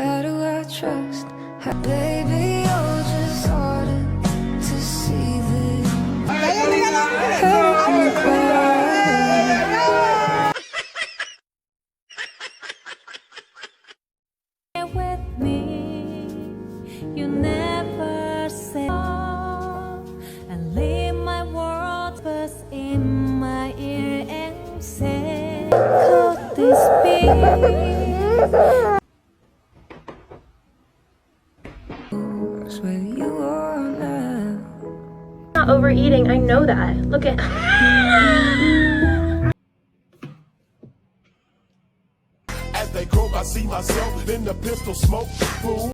How do I trust? Baby, you're just harder to see this. With me, you never say and leave my words first in my ear and say, could this be? Where you are now. Not overeating, I know that. Look at As they croak, I see myself in the pistol smoke. Fool.